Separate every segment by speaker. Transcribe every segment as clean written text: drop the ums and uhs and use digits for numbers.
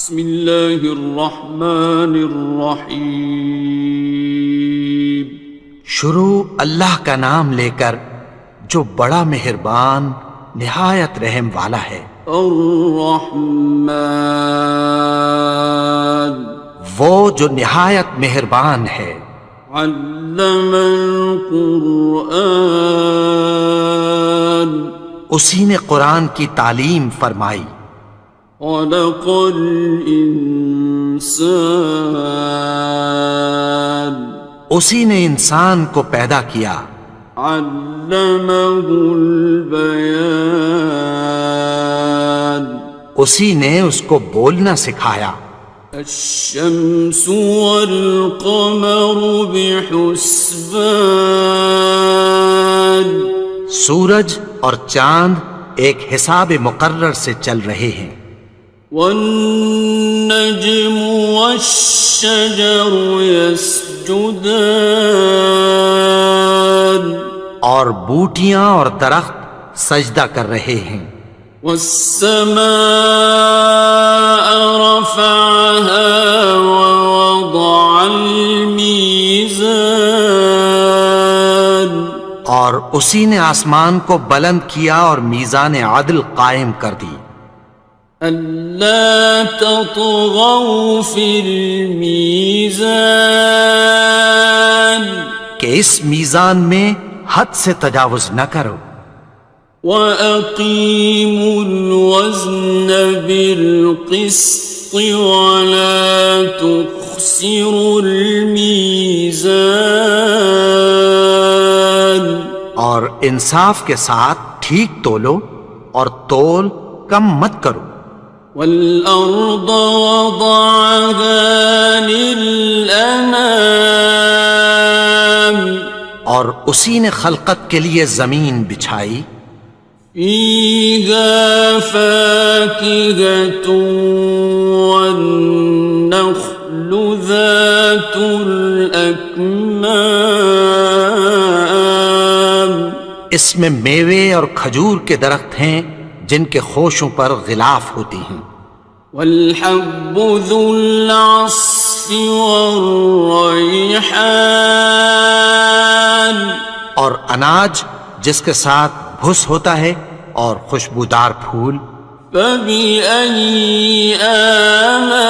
Speaker 1: بسم اللہ الرحمن الرحیم۔
Speaker 2: شروع اللہ کا نام لے کر جو بڑا مہربان نہایت رحم والا ہے۔
Speaker 1: الرحمن،
Speaker 2: وہ جو نہایت مہربان ہے۔
Speaker 1: علم القرآن،
Speaker 2: اسی نے قرآن کی تعلیم فرمائی۔
Speaker 1: خلق الانسان،
Speaker 2: اسی نے انسان کو پیدا کیا۔
Speaker 1: علمہ البیان،
Speaker 2: اسی نے اس کو بولنا سکھایا۔
Speaker 1: الشمس والقمر بحسبان،
Speaker 2: سورج اور چاند ایک حساب مقرر سے چل رہے ہیں۔
Speaker 1: والنجم والشجر يسجدان،
Speaker 2: اور بوٹیاں اور درخت سجدہ کر رہے ہیں۔
Speaker 1: والسماء رفعها ووضع الميزان،
Speaker 2: اور اسی نے آسمان کو بلند کیا اور میزان عدل قائم کر دی۔
Speaker 1: ألا تطغوا في الميزان،
Speaker 2: کہ اس میزان میں حد سے تجاوز نہ کرو۔
Speaker 1: وَأَقِيمُوا الْوَزْنَ بِالْقِسْطِ وَلَا تُخْسِرُوا الْمِيزَانَ،
Speaker 2: اور انصاف کے ساتھ ٹھیک تولو اور تول کم مت کرو۔
Speaker 1: وَالْأَرْضَ وَضَعَهَا لِلْأَنَامِ،
Speaker 2: اور اسی نے خلقت کے لیے زمین بچھائی۔
Speaker 1: فِيهَا فَاكِهَةٌ وَالنَّخْلُ ذَاتُ الْأَكْمَامِ،
Speaker 2: اس میں میوے اور کھجور کے درخت ہیں جن کے خوشوں پر غلاف ہوتی ہیں۔
Speaker 1: وَالْحَبُّ ذُو الْعَصْفِ وَالرَّيْحَانِ،
Speaker 2: اور اناج جس کے ساتھ بھس ہوتا ہے اور خوشبودار پھول۔
Speaker 1: فَبِأَيِّ آلَاءِ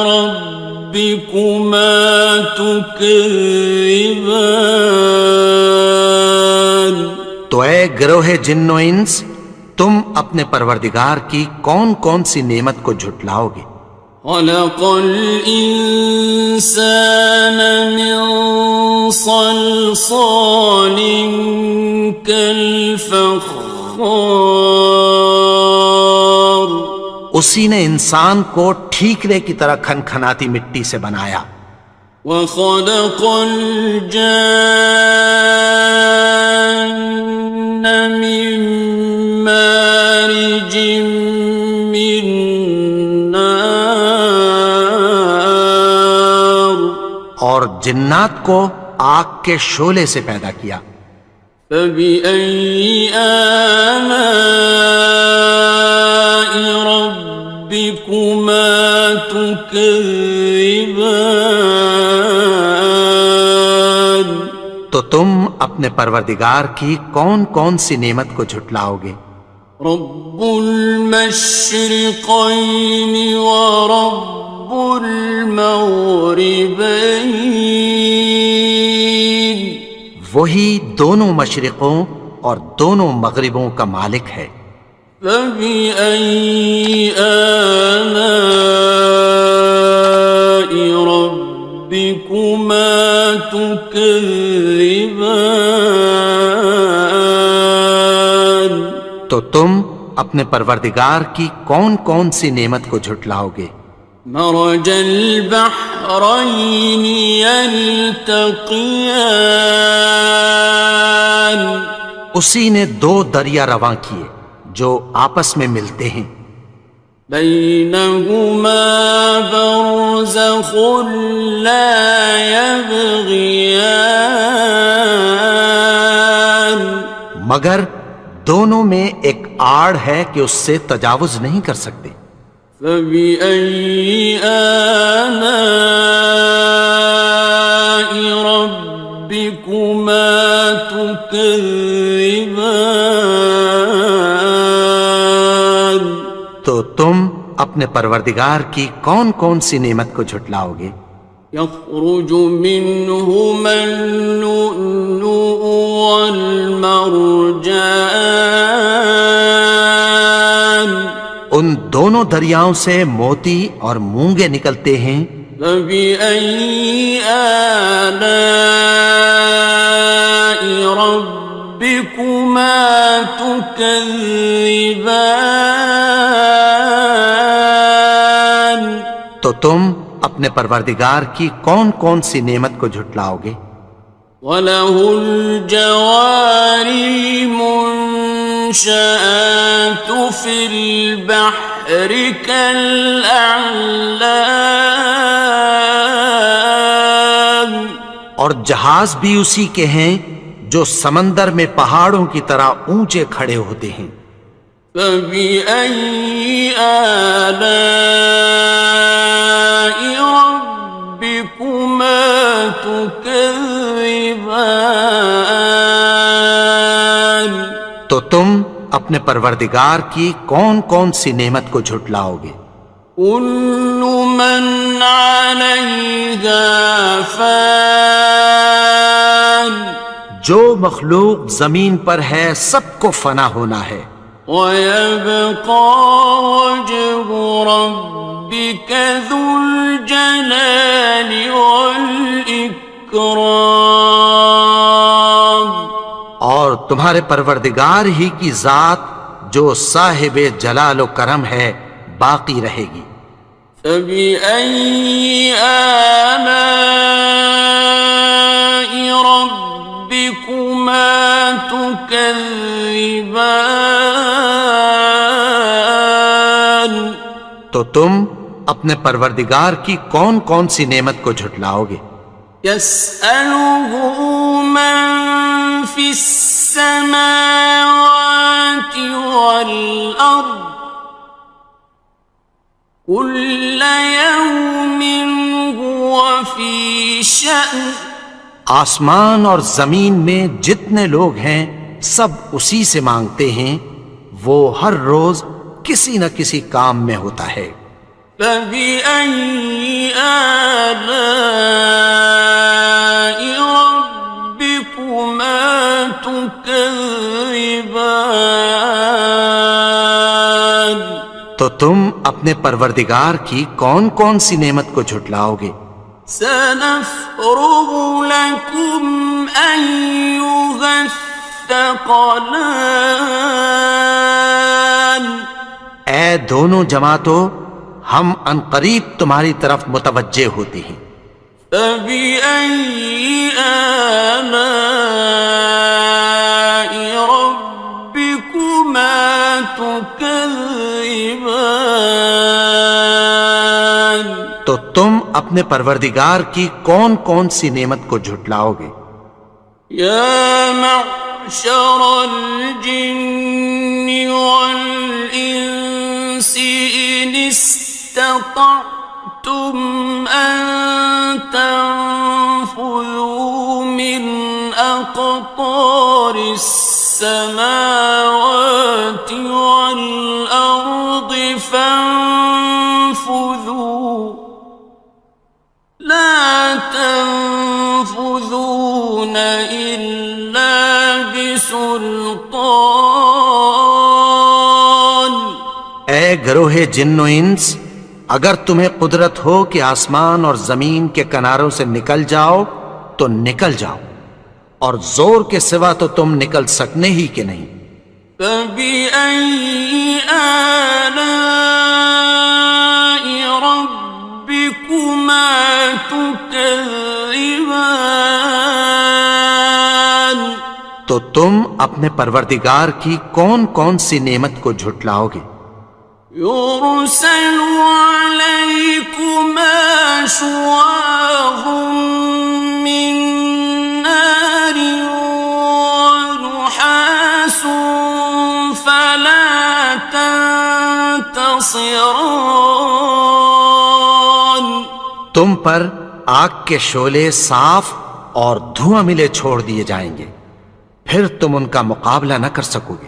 Speaker 1: رَبِّكُمَا تُكَذِّبَانِ،
Speaker 2: تو اے گروہ جن و انس، تم اپنے پروردگار کی کون کون سی نعمت کو جھٹلاؤ گے؟
Speaker 1: خَلَقَ الْإِنسَانَ مِنْ صَلْصَالٍ كَالْفَخَّارِ،
Speaker 2: اسی نے انسان کو ٹھیکرے کی طرح کھنکھناتی مٹی سے بنایا۔
Speaker 1: وَخَلَقَ الْجَانَّ مِن مَّارِجٍ مِّن نَّارٍ،
Speaker 2: اور جنات کو آگ کے شعلے سے پیدا کیا۔
Speaker 1: فَبِأَيِّ آلَاءِ رَبِّكُمَا تُكَذِّبَانِ،
Speaker 2: تو تم اپنے پروردگار کی کون کون سی نعمت کو جھٹلاؤ گے؟
Speaker 1: رب المشرقین ورب المغربین،
Speaker 2: وہی دونوں مشرقوں اور دونوں مغربوں کا مالک ہے۔
Speaker 1: فَبِأَيِّ آلَاءِ رَبِّكُمَا تُكَذِّبَانِ،
Speaker 2: تو تم اپنے پروردگار کی کون کون سی نعمت کو جھٹلاؤ گے؟
Speaker 1: مرج البحرین یلتقیان،
Speaker 2: اسی نے دو دریا رواں کیے جو آپس میں ملتے ہیں۔
Speaker 1: بینہما برزخ لا یبغیان،
Speaker 2: مگر دونوں میں ایک آڑ ہے کہ اس سے تجاوز نہیں کر سکتے۔
Speaker 1: فبأي آلاء ربكما تكذبان؟
Speaker 2: تو تم اپنے پروردگار کی کون کون سی نعمت کو جھٹلاؤ گے؟
Speaker 1: يخرج منهما اللؤلؤ والمرجان
Speaker 2: ان دونوں دریاؤں سے موتی اور مونگے نکلتے ہیں۔
Speaker 1: فبأي آلاء ربكما تكذبان؟
Speaker 2: تو تم اپنے پروردگار کی کون کون سی نعمت کو جھٹلاؤ گے؟
Speaker 1: وَلَهُ الْجَوَارِ الْمُنشَآتُ فِي الْبَحْرِ كَالْأَعْلَامِ،
Speaker 2: اور جہاز بھی اسی کے ہیں جو سمندر میں پہاڑوں کی طرح اونچے کھڑے ہوتے ہیں۔
Speaker 1: فَبِأَيِّ آلَاءِ رَبِّكُمَا تُكَذِّبَانِ؟
Speaker 2: تو تم اپنے پروردگار کی کون کون سی نعمت کو جھٹلاؤ گے؟
Speaker 1: كُلُّ مَنْ عَلَيْهَا فَانٍ،
Speaker 2: جو مخلوق زمین پر ہے سب کو فنا ہونا ہے۔
Speaker 1: وَيَبْقَى وَجْهُ رَبِّكَ ذُو الْجَلَالِ وَالْإِكْرَامِ،
Speaker 2: اور تمہارے پروردگار ہی کی ذات جو صاحب جلال و کرم ہے باقی رہے گی۔
Speaker 1: فَبِأَيِّ آلَاءِ رَبِّكُمَا تُكَذِّبَانِ؟
Speaker 2: تو تم اپنے پروردگار کی کون کون سی نعمت کو جھٹلاؤ گے؟
Speaker 1: يَسْأَلُهُ مَن فِي السَّمَاوَاتِ وَالْأَرْضِ كُلَّ يَوْمٍ هُوَ فِي شَأْنٍ،
Speaker 2: آسمان اور زمین میں جتنے لوگ ہیں سب اسی سے مانگتے ہیں، وہ ہر روز کسی نہ کسی کام میں ہوتا ہے۔
Speaker 1: فَبِأَيِّ آلَاءِ رَبِّكُمَا تُكَذِّبَانِ؟
Speaker 2: تو تم اپنے پروردگار کی کون کون سی نعمت کو جھٹلاؤ گے؟
Speaker 1: سَنَفْرُغُ لَكُمْ أَيُّهَ الثَّقَلَانِ؟
Speaker 2: اے دونوں جماعتوں، ہم عنقریب تمہاری طرف متوجہ ہوتے ہیں۔
Speaker 1: فَبِأَيِّ آلَاءِ رَبِّكُمَا تُكَذِّبَانِ؟
Speaker 2: تو تم اپنے پروردگار کی کون کون سی نعمت کو جھٹلاؤ گے؟
Speaker 1: يَا مَعْشَرَ الْجِنِّ وَالْإِنسِ إِنِ اسْتَطَعْتُمْ أَن تَنفُذُوا مِنْ أَقْطَارِ السَّمَاوَاتِ وَالْأَرْضِ فَانفُذُوا لَا تَنفُذُونَ إِلَّا بِسُلْطَانٍ۔
Speaker 2: اے گروہ جن و انس، اگر تمہیں قدرت ہو کہ آسمان اور زمین کے کناروں سے نکل جاؤ تو نکل جاؤ، اور زور کے سوا تو تم نکل سکنے ہی کہ نہیں۔
Speaker 1: فَبِأَيِّ آلَاءِ رَبِّكُمَا تُكَذِّبَانِ؟
Speaker 2: تو تم اپنے پروردگار کی کون کون سی نعمت کو جھٹلاؤ گے؟
Speaker 1: يُرْسَلُ عَلَيْكُمَا شُوَاظٌ مِّن نَّارٍ وَنُحَاسٌ خاسران.
Speaker 2: تم پر آگ کے شعلے صاف اور دھواں ملے چھوڑ دیے جائیں گے، پھر تم ان کا مقابلہ نہ کر سکو گے۔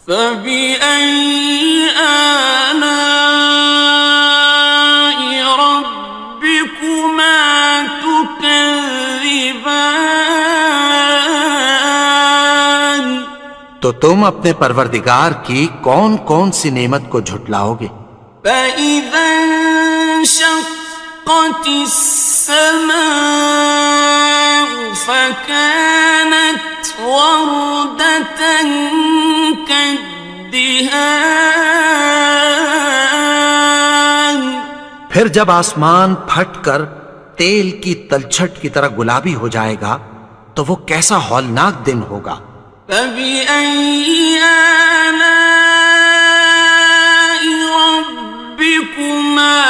Speaker 1: فبأي آلاء ربكما تكذبان.
Speaker 2: تو تم اپنے پروردگار کی کون کون سی نعمت کو جھٹلاؤ گے؟
Speaker 1: فإذا انشقت السماء فكانت وردة كالدهان.
Speaker 2: پھر جب آسمان پھٹ کر تیل کی تلچھٹ کی طرح گلابی ہو جائے گا تو وہ کیسا ہولناک دن ہوگا۔
Speaker 1: فبأي آلاء ربكما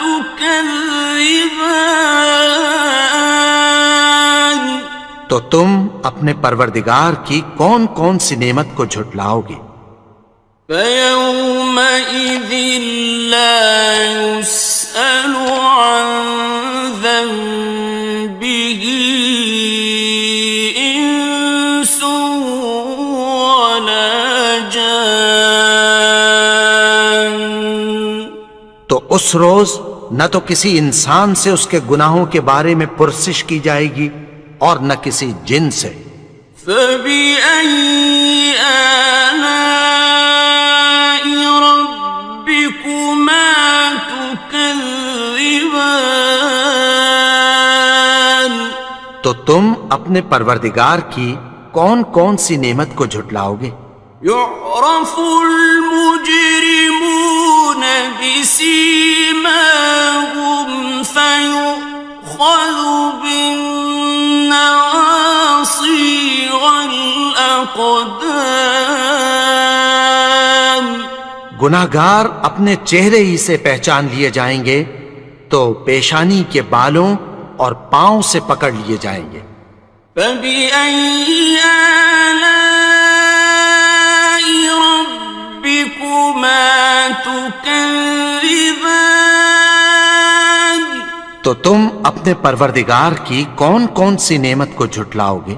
Speaker 1: تكذبان.
Speaker 2: تو تم اپنے پروردگار کی کون کون سی نعمت کو جھٹلاؤ گے؟
Speaker 1: فيومئذ لا يسأل عن ذنبه إنس ولا جان.
Speaker 2: تو اس روز نہ تو کسی انسان سے اس کے گناہوں کے بارے میں پرسش کی جائے گی اور نہ کسی جن سے۔
Speaker 1: فبأي آلاء ربكما تكذبان.
Speaker 2: تو تم اپنے پروردگار کی کون کون سی نعمت کو جھٹلاؤ گے؟
Speaker 1: يعرف المجرمون بسيماهم فيؤخذ بالنواصي والأقدام.
Speaker 2: گناہگار اپنے چہرے ہی سے پہچان لیے جائیں گے تو پیشانی کے بالوں اور پاؤں سے پکڑ لیے جائیں گے۔
Speaker 1: فبأي آلاء ربكما تكذبان.
Speaker 2: تو تم اپنے پروردگار کی کون کون سی نعمت کو جھٹلاؤ گے؟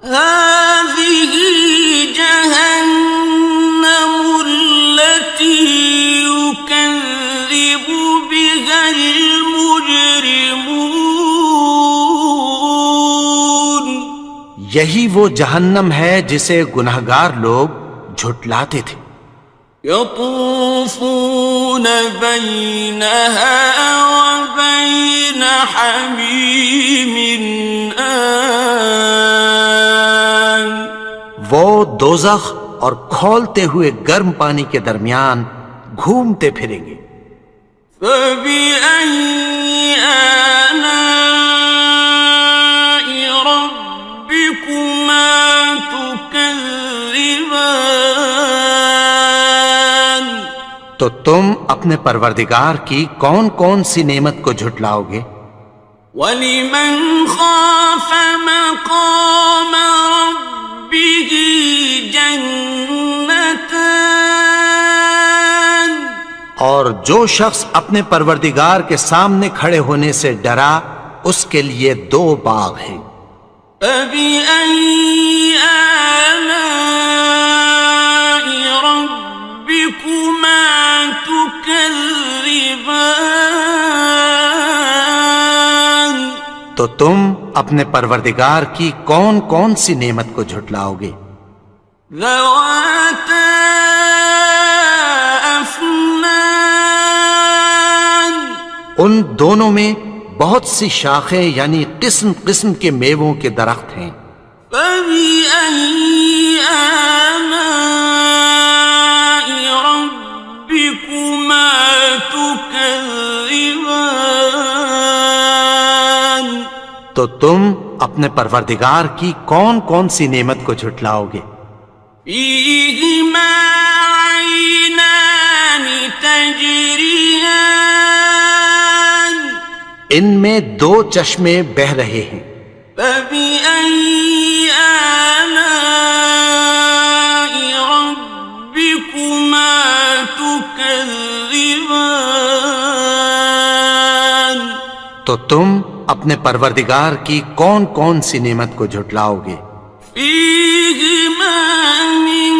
Speaker 1: هذه جهنم التي يكذب بها المجرمون.
Speaker 2: یہی وہ جہنم ہے جسے گناہگار لوگ جھٹلاتے تھے۔
Speaker 1: يطوفون بينها وبين حميم آن.
Speaker 2: وہ دوزخ اور کھولتے ہوئے گرم پانی کے درمیان گھومتے پھریں گے۔
Speaker 1: فبأي آلاء ربكما تكذبان.
Speaker 2: تو تم اپنے پروردگار کی کون کون سی نعمت کو جھٹلاؤ گے؟
Speaker 1: وَلِمَنْ خَافَ مَقَامَ رَبِّهِ جَنَّتَانِ.
Speaker 2: اور جو شخص اپنے پروردگار کے سامنے کھڑے ہونے سے ڈرا اس کے لیے دو باغ ہیں۔
Speaker 1: فَبِأَيِّ آلَاءِ رَبِّكُمَا تُكَذِّبَانِ.
Speaker 2: تو تم اپنے پروردگار کی کون کون سی نعمت کو جھٹلاؤ گے؟
Speaker 1: ذَوَاتَا أَفْنَانٍ.
Speaker 2: ان دونوں میں بہت سی شاخیں یعنی قسم قسم کے میووں کے درخت ہیں۔
Speaker 1: فَبِأَيِّ آلَاءِ رَبِّكُمَا تُكَذِّبَانِ.
Speaker 2: تو تم اپنے پروردگار کی کون کون سی نعمت کو جھٹلاؤ گے؟
Speaker 1: فِيهِمَا عَيْنَانِ تَجْرِيَانِ.
Speaker 2: ان میں دو چشمے بہہ رہے ہیں۔
Speaker 1: فَبِأَيِّ آلَاءِ رَبِّكُمَا تُكَذِّبَانِ. تكذبان
Speaker 2: تو تم اپنے پروردگار کی کون کون سی نعمت کو جھٹلاؤ گے؟
Speaker 1: فيهما من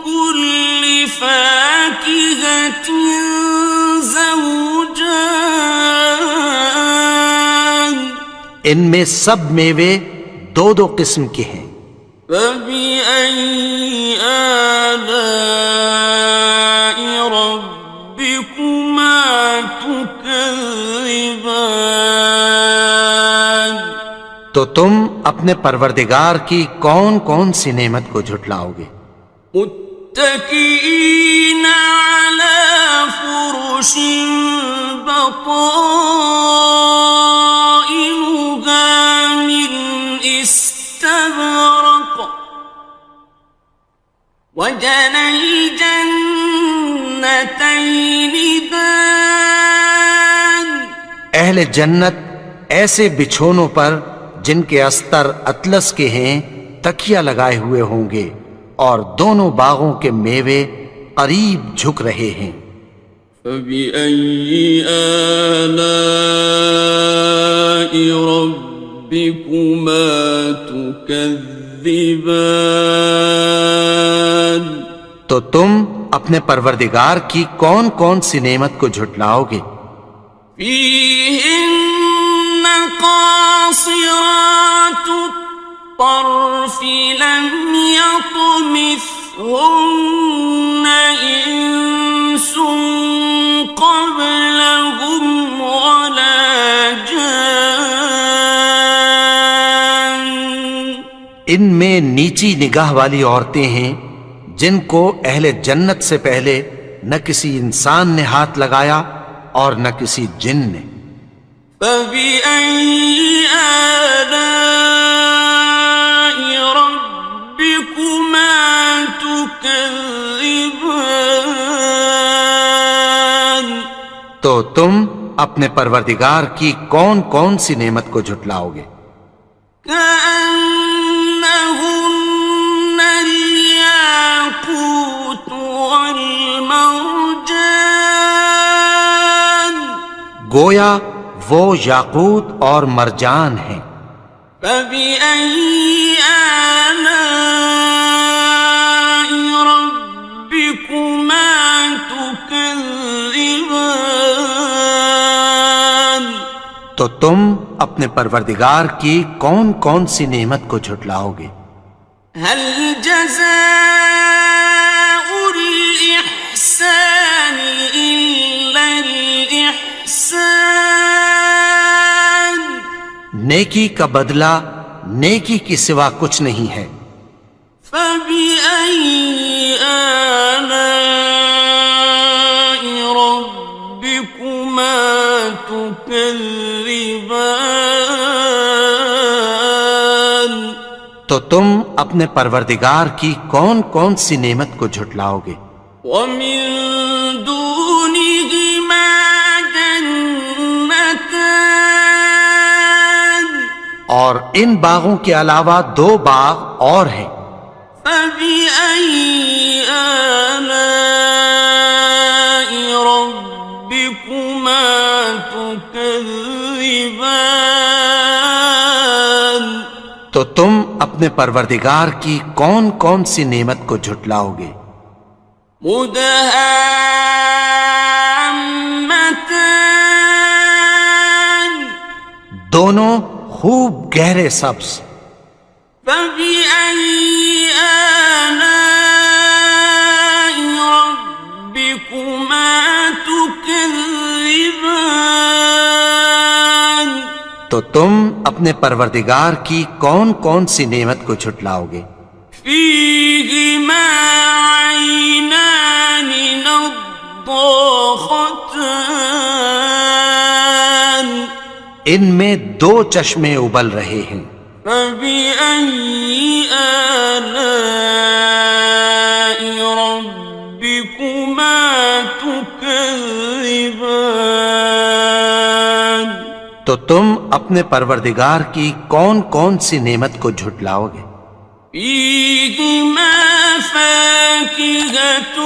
Speaker 1: كل فاكهة زوجان
Speaker 2: ان میں سب میوے دو دو قسم کے ہیں۔
Speaker 1: فبأي آلاء ربكما تكذبان
Speaker 2: تو تم اپنے پروردگار کی کون کون سی نعمت کو جھٹلاؤ گے؟
Speaker 1: متكئين على فرش بطائنها من استبرق وجنى الجنتين دان
Speaker 2: اہل جنت ایسے بچھونوں پر جن کے استر اطلس کے ہیں تکیہ لگائے ہوئے ہوں گے اور دونوں باغوں کے میوے قریب جھک رہے ہیں۔
Speaker 1: فبأي آلاء ربكما تكذبان
Speaker 2: تو تم اپنے پروردگار کی کون کون سی نعمت کو جھٹلاؤ گے؟
Speaker 1: فيهن قاصرات الطرف لم يطمثهن إنس قبلهم ولا جان
Speaker 2: ان میں نیچی نگاہ والی عورتیں ہیں جن کو اہل جنت سے پہلے نہ کسی انسان نے ہاتھ لگایا اور نہ کسی جن نے۔
Speaker 1: فبأي آلاء ربكما تكذبان
Speaker 2: تو تم اپنے پروردگار کی کون کون سی نعمت کو جھٹلاؤ گے؟
Speaker 1: كأنهن الياقوت والمرجان
Speaker 2: گویا وہ یاقوت اور مرجان ہیں۔
Speaker 1: فبأي آلاء ربكما تكذبان
Speaker 2: تو تم اپنے پروردگار کی کون کون سی نعمت کو جھٹلاؤ گے؟
Speaker 1: هل جزاء الإحسان إلا الإحسان
Speaker 2: نیکی کا بدلہ نیکی کی سوا کچھ نہیں ہے۔
Speaker 1: فبأي آلاء ربكما تكذبان
Speaker 2: تو تم اپنے پروردگار کی کون کون سی نعمت کو جھٹلاؤ گے؟
Speaker 1: ومن دونهما جنتان
Speaker 2: اور ان باغوں کے علاوہ دو باغ اور ہیں۔
Speaker 1: فبأي آلاء ربكما تكذبان
Speaker 2: تو تم اپنے پروردگار کی کون کون سی نعمت کو جھٹلاؤ گے؟
Speaker 1: مدهامتان
Speaker 2: دونوں خوب گہرے سبز۔
Speaker 1: فبأي آلاء ربكما تكذبان
Speaker 2: تو تم اپنے پروردگار کی کون کون سی نعمت کو جھٹلاؤ گے؟
Speaker 1: فيهما عينان نضاختان
Speaker 2: ان میں دو چشمے ابل رہے ہیں۔
Speaker 1: فبأي آلاء ربكما تكذبان
Speaker 2: تو تم اپنے پروردگار کی کون کون سی نعمت کو جھٹلاؤ گے؟
Speaker 1: فيهما فاكهة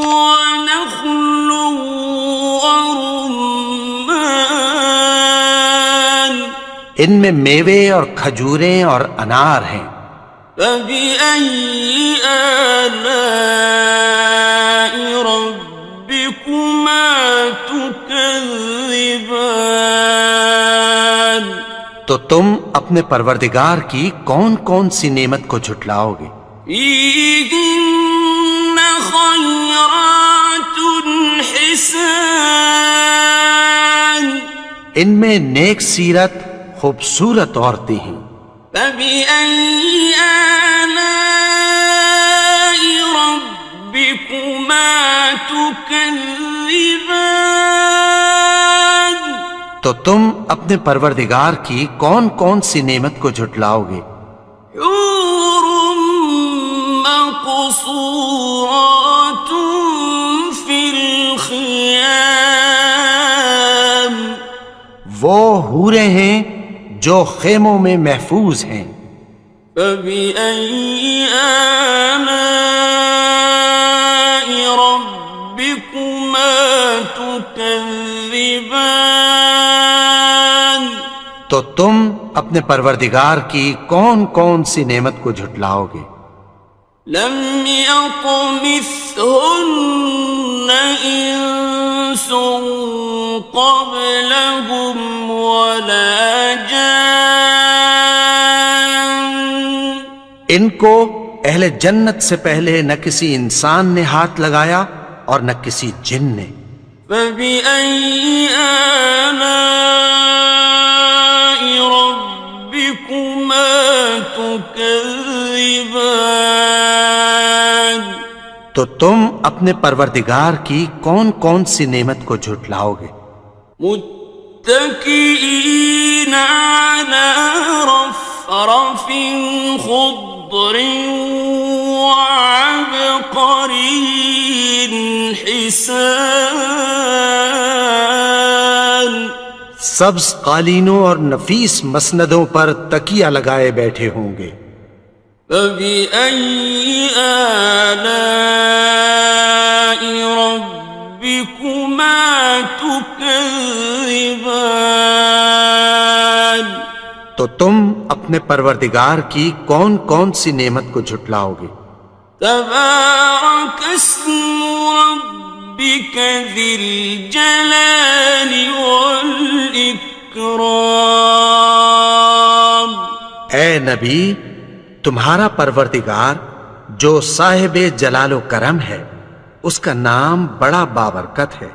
Speaker 1: ونخل ورمان
Speaker 2: ان میں میوے اور کھجوریں اور انار ہیں.
Speaker 1: فبأي آلاء ربكما تكذبان
Speaker 2: تو تم اپنے پروردگار کی کون کون سی نعمت کو جھٹلاؤ گے؟
Speaker 1: فيهن خيرات حسان
Speaker 2: ان میں نیک سیرت خوبصورت عورتیں ہیں.
Speaker 1: فبأي آلاء ربكما تكذبان
Speaker 2: تو تم اپنے پروردگار کی کون کون سی نعمت کو جھٹلاؤ گے؟
Speaker 1: حور مقصورات في الخيام
Speaker 2: وہ حوریں ہیں جو خیموں میں محفوظ ہیں.
Speaker 1: فبأي آلاء ربكما تكذبان
Speaker 2: تو تم اپنے پروردگار کی کون کون سی نعمت کو جھٹلاؤ گے؟
Speaker 1: لم يطمثهن إنس قبلهم ولا جان
Speaker 2: ان کو اہل جنت سے پہلے نہ کسی انسان نے ہاتھ لگایا اور نہ کسی جن نے.
Speaker 1: فبأي آلاء ربكما تكذبان
Speaker 2: تو تم اپنے پروردگار کی کون کون سی نعمت کو جھٹلاؤ گے؟
Speaker 1: متكئين على رفرف خضر وعبقري حسان
Speaker 2: سبز قالینوں اور نفیس مسندوں پر تکیہ لگائے بیٹھے ہوں گے.
Speaker 1: فبأي آلاء ربكما تكذبان
Speaker 2: تو تم اپنے پروردگار کی کون کون سی نعمت کو جھٹلاؤ گے؟
Speaker 1: تبارك اسم ربك ذي الجلال والإكرام
Speaker 2: اے نبی، تمہارا پروردگار جو صاحب جلال و کرم ہے، اس کا نام بڑا بابرکت ہے.